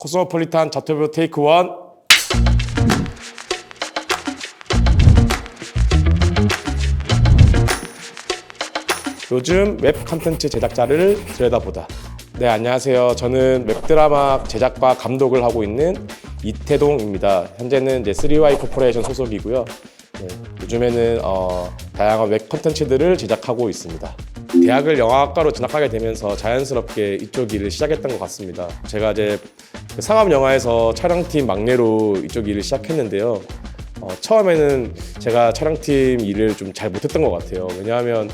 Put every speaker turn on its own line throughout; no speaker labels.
코스모폴리탄 자투뷰 테이크 원. 요즘 웹 컨텐츠 제작자를 들여다보다. 네, 안녕하세요. 저는 웹드라마 제작과 감독을 하고 있는 이태동입니다. 현재는 이제 3Y 코퍼레이션 소속이고요. 네, 요즘에는 다양한 웹 컨텐츠들을 제작하고 있습니다. 대학을 영화학과로 진학하게 되면서 자연스럽게 이쪽 일을 시작했던 것 같습니다. 제가 이제 상업 영화에서 촬영팀 막내로 이쪽 일을 시작했는데요. 처음에는 제가 촬영팀 일을 좀 잘 못했던 것 같아요. 왜냐하면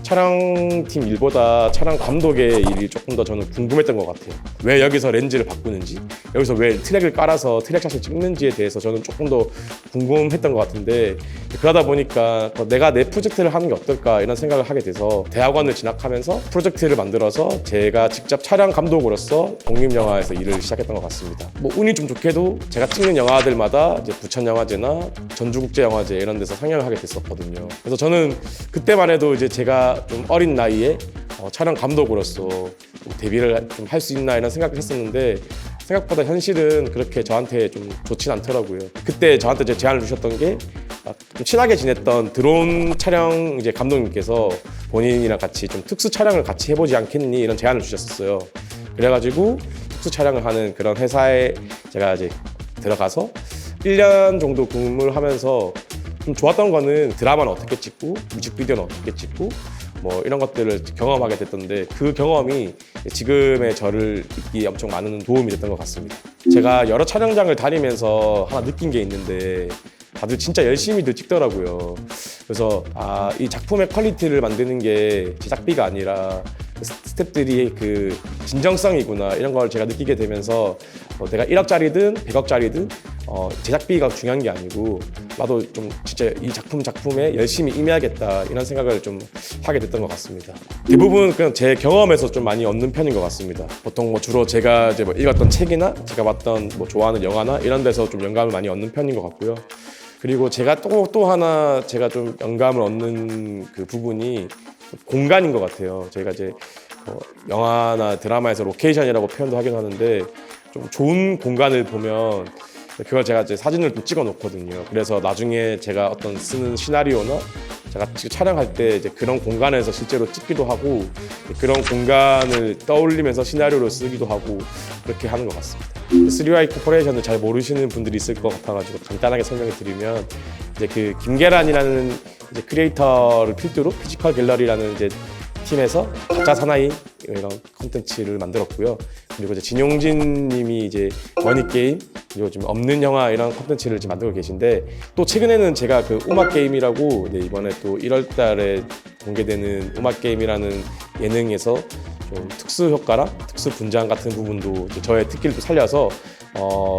촬영팀 일보다 촬영 감독의 일이 조금 더 저는 궁금했던 것 같아요. 왜 여기서 렌즈를 바꾸는지, 여기서 왜 트랙을 깔아서 트랙샷을 찍는지에 대해서 저는 조금 더 궁금했던 것 같은데, 그러다 보니까 내가 내 프로젝트를 하는 게 어떨까 이런 생각을 하게 돼서 대학원을 진학하면서 프로젝트를 만들어서 제가 직접 촬영 감독으로서 독립영화에서 일을 시작했던 것 같습니다. 뭐 운이 좀 좋게도 제가 찍는 영화들마다 이제 부천영화제나 전주국제영화제 이런 데서 상영을 하게 됐었거든요. 그래서 저는 그때만 해도 이제 제가 좀 어린 나이에 촬영 감독으로서 데뷔를 좀 할 수 있나 이런 생각을 했었는데, 생각보다 현실은 그렇게 저한테 좀 좋진 않더라고요. 그때 저한테 이제 제안을 주셨던 게 좀 친하게 지냈던 드론 촬영 이제 감독님께서 본인이랑 같이 좀 특수 촬영을 같이 해보지 않겠니 이런 제안을 주셨었어요. 그래가지고 특수 촬영을 하는 그런 회사에 제가 이제 들어가서 1년 정도 근무를 하면서 좀 좋았던 거는 드라마는 어떻게 찍고 뮤직비디오는 어떻게 찍고 뭐 이런 것들을 경험하게 됐던데, 그 경험이 지금의 저를 있기에 엄청 많은 도움이 됐던 것 같습니다. 제가 여러 촬영장을 다니면서 하나 느낀 게 있는데, 다들 진짜 열심히들 찍더라고요. 그래서 이 작품의 퀄리티를 만드는 게 제작비가 아니라 스태프들이 그 진정성이구나 이런 걸 제가 느끼게 되면서 내가 1억짜리든 100억짜리든 제작비가 중요한 게 아니고 나도 좀 진짜 이 작품에 열심히 임해야겠다 이런 생각을 좀 하게 됐던 것 같습니다. 대부분 그냥 제 경험에서 좀 많이 얻는 편인 것 같습니다. 보통 뭐 주로 제가 이제 뭐 읽었던 책이나 제가 봤던 뭐 좋아하는 영화나 이런 데서 좀 영감을 많이 얻는 편인 것 같고요. 그리고 제가 또 하나 제가 좀 영감을 얻는 그 부분이 공간인 것 같아요. 저희가 이제 영화나 드라마에서 로케이션이라고 표현도 하긴 하는데, 좀 좋은 공간을 보면 그걸 제가 이제 사진을 좀 찍어 놓거든요. 그래서 나중에 제가 어떤 쓰는 시나리오나 제가 촬영할 때 이제 그런 공간에서 실제로 찍기도 하고, 그런 공간을 떠올리면서 시나리오를 쓰기도 하고 그렇게 하는 것 같습니다. 3Y 코퍼레이션을 잘 모르시는 분들이 있을 것 같아가지고 간단하게 설명을 드리면, 이제 그 김계란이라는 이제 크리에이터를 필두로 피지컬 갤러리라는 이제 팀에서 가짜 사나이 이런 콘텐츠를 만들었고요. 그리고 이제 진용진 님이 이제 머니 게임, 그리고 좀 없는 영화 이런 콘텐츠를 지금 만들고 계신데, 또 최근에는 제가 그 음악 게임이라고 이번에 또 1월 달에 공개되는 음악 게임이라는 예능에서 좀 특수 효과랑 특수 분장 같은 부분도 이제 저의 특기를 또 살려서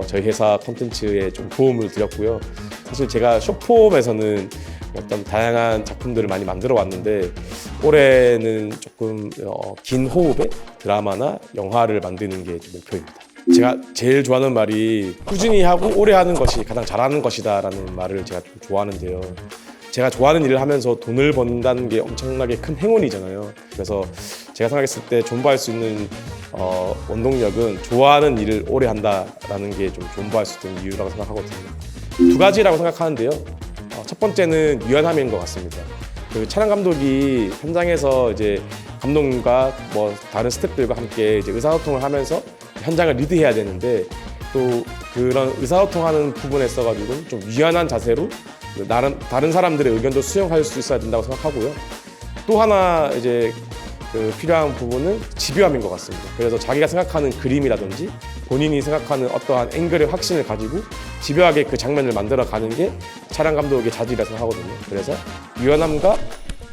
저희 회사 콘텐츠에 좀 도움을 드렸고요. 사실 제가 숏폼에서는 어떤 다양한 작품들을 많이 만들어 왔는데, 올해는 조금 긴 호흡의 드라마나 영화를 만드는 게 좀 목표입니다. 제가 제일 좋아하는 말이 꾸준히 하고 오래 하는 것이 가장 잘하는 것이다 라는 말을 제가 좀 좋아하는데요. 제가 좋아하는 일을 하면서 돈을 번다는 게 엄청나게 큰 행운이잖아요. 그래서 제가 생각했을 때 존버할 수 있는 원동력은 좋아하는 일을 오래 한다라는 게 좀 존버할 수 있는 이유라고 생각하거든요. 두 가지라고 생각하는데요. 첫 번째는 유연함인 것 같습니다. 그 촬영 감독이 현장에서 이제 감독님과 뭐 다른 스태프들과 함께 이제 의사소통을 하면서 현장을 리드해야 되는데, 또 그런 의사소통하는 부분에 있어가지고 좀 유연한 자세로 다른 사람들의 의견도 수용할 수 있어야 된다고 생각하고요. 또 하나 이제 그 필요한 부분은 집요함인 것 같습니다. 그래서 자기가 생각하는 그림이라든지 본인이 생각하는 어떠한 앵글의 확신을 가지고 집요하게 그 장면을 만들어가는 게 촬영 감독의 자질이라고 생각하거든요. 그래서 유연함과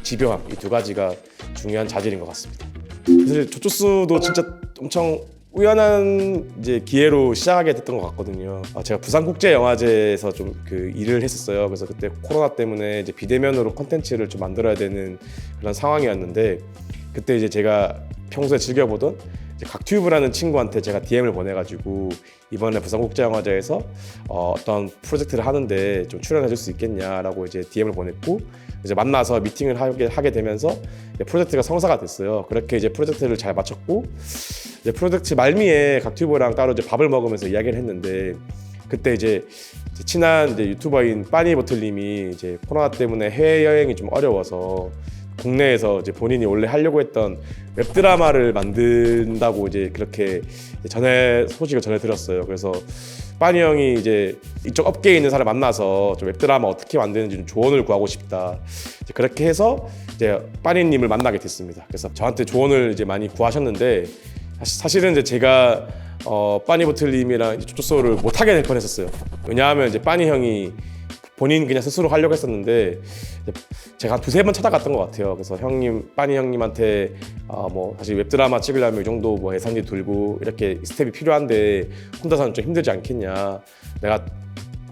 집요함, 이 두 가지가 중요한 자질인 것 같습니다. 사실 조초스도 진짜 엄청 우연한 이제 기회로 시작하게 됐던 것 같거든요. 제가 부산국제영화제에서 좀 그 일을 했었어요. 그래서 그때 코로나 때문에 이제 비대면으로 콘텐츠를 좀 만들어야 되는 그런 상황이었는데, 그때 이제 제가 평소에 즐겨보던 이제 각튜브라는 친구한테 제가 DM을 보내가지고 이번에 부산국제영화제에서 어떤 프로젝트를 하는데 좀 출연해줄 수 있겠냐라고 이제 DM을 보냈고 이제 만나서 미팅을 하게 되면서 이제 프로젝트가 성사가 됐어요. 그렇게 이제 프로젝트를 잘 마쳤고 이제 프로젝트 말미에 각튜브랑 따로 이제 밥을 먹으면서 이야기를 했는데 그때 이제 친한 이제 유튜버인 빠니보틀님이 이제 코로나 때문에 해외 여행이 좀 어려워서 국내에서 이제 본인이 원래 하려고 했던 웹드라마를 만든다고 이제 그렇게 소식을 전해 들었어요. 그래서 빠니 형이 이제 이쪽 업계에 있는 사람 만나서 좀 웹드라마 어떻게 만드는지 좀 조언을 구하고 싶다. 이제 그렇게 해서 이제 빠니님을 만나게 됐습니다. 그래서 저한테 조언을 이제 많이 구하셨는데 사실은 이제 제가 빠니보틀님이랑 조조소를 못 하게 될 뻔했었어요. 왜냐하면 이제 빠니 형이 본인 그냥 스스로 하려고 했었는데 제가 한 두세 번 찾아갔던 것 같아요. 그래서 빠니 형님한테 뭐 사실 웹드라마 찍으려면 이 정도 뭐 예산이 들고 이렇게 스텝이 필요한데 혼자서는 좀 힘들지 않겠냐. 내가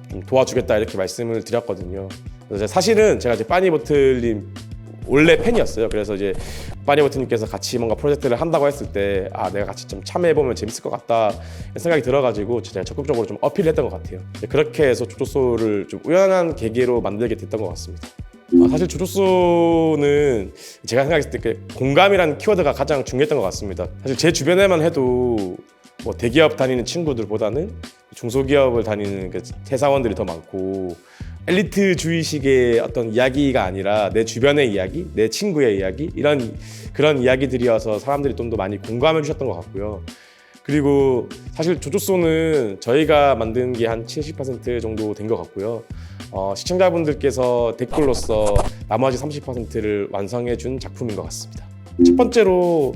좀 도와주겠다 이렇게 말씀을 드렸거든요. 그래서 사실은 제가 이제 빠니보틀님 원래 팬이었어요. 그래서 이제 빠니보틀님께서 같이 뭔가 프로젝트를 한다고 했을 때 내가 같이 좀 참여해보면 재밌을 것 같다 생각이 들어가지고 제가 적극적으로 좀 어필을 했던 것 같아요. 그렇게 해서 조조소를 좀 우연한 계기로 만들게 됐던 것 같습니다. 사실 조조소는 제가 생각했을 때 공감이라는 키워드가 가장 중요했던 것 같습니다. 사실 제 주변에만 해도 뭐 대기업 다니는 친구들보다는 중소기업을 다니는 회사원들이 더 많고 엘리트주의식의 어떤 이야기가 아니라 내 주변의 이야기, 내 친구의 이야기 그런 이야기들이어서 사람들이 좀 더 많이 공감해 주셨던 것 같고요. 그리고 사실 조조소는 저희가 만든 게 한 70% 정도 된 것 같고요. 시청자분들께서 댓글로서 나머지 30%를 완성해 준 작품인 것 같습니다. 첫 번째로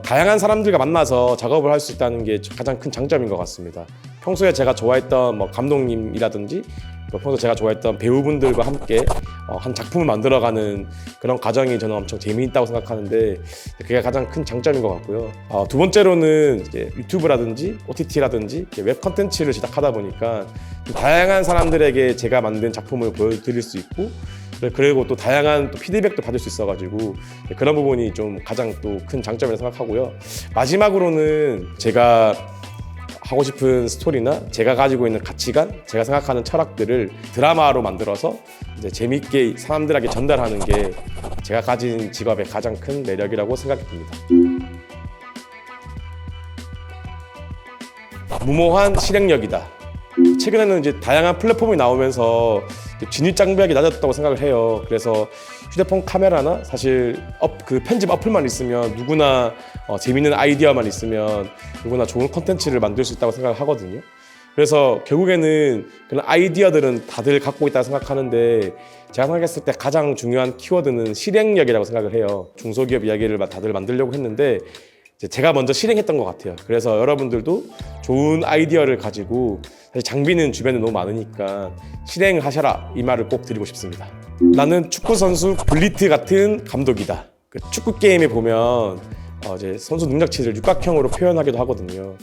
다양한 사람들과 만나서 작업을 할 수 있다는 게 가장 큰 장점인 것 같습니다. 평소에 제가 좋아했던 뭐 감독님이라든지 평소 제가 좋아했던 배우분들과 함께 한 작품을 만들어가는 그런 과정이 저는 엄청 재미있다고 생각하는데 그게 가장 큰 장점인 것 같고요. 두 번째로는 이제 유튜브라든지 OTT라든지 웹 컨텐츠를 제작하다 보니까 다양한 사람들에게 제가 만든 작품을 보여드릴 수 있고 그리고 또 다양한 또 피드백도 받을 수 있어가지고 그런 부분이 좀 가장 또 큰 장점이라고 생각하고요. 마지막으로는 제가 하고 싶은 스토리나 제가 가지고 있는 가치관, 제가 생각하는 철학들을 드라마로 만들어서 이제 재밌게 사람들에게 전달하는 게 제가 가진 직업의 가장 큰 매력이라고 생각이 듭니다. 무모한 실행력이다. 최근에는 이제 다양한 플랫폼이 나오면서 진입 장벽이 낮아졌다고 생각을 해요. 그래서 휴대폰 카메라나 사실 편집 어플만 있으면 누구나 재밌는 아이디어만 있으면 누구나 좋은 콘텐츠를 만들 수 있다고 생각을 하거든요. 그래서 결국에는 그런 아이디어들은 다들 갖고 있다고 생각하는데 제가 생각했을 때 가장 중요한 키워드는 실행력이라고 생각을 해요. 중소기업 이야기를 다들 만들려고 했는데 제가 먼저 실행했던 것 같아요. 그래서 여러분들도 좋은 아이디어를 가지고 사실 장비는 주변에 너무 많으니까 실행하셔라 이 말을 꼭 드리고 싶습니다. 나는 축구 선수 블리트 같은 감독이다. 축구 게임에 보면 이제 선수 능력치를 육각형으로 표현하기도 하거든요.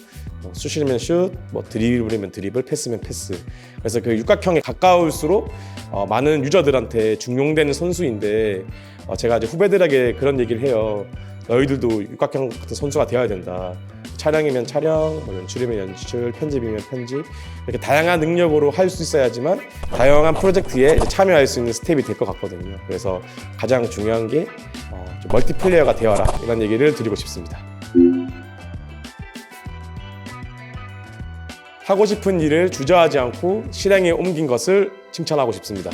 슛이면 슛, 드리블이면 드리블, 패스면 패스. 그래서 그 육각형에 가까울수록 많은 유저들한테 중용되는 선수인데 제가 이제 후배들에게 그런 얘기를 해요. 너희들도 육각형 같은 선수가 되어야 된다. 촬영이면 촬영, 연출이면 연출, 편집이면 편집 이렇게 다양한 능력으로 할 수 있어야지만 다양한 프로젝트에 참여할 수 있는 스텝이 될 것 같거든요. 그래서 가장 중요한 게 멀티플레이어가 되어라 이런 얘기를 드리고 싶습니다. 하고 싶은 일을 주저하지 않고 실행에 옮긴 것을 칭찬하고 싶습니다.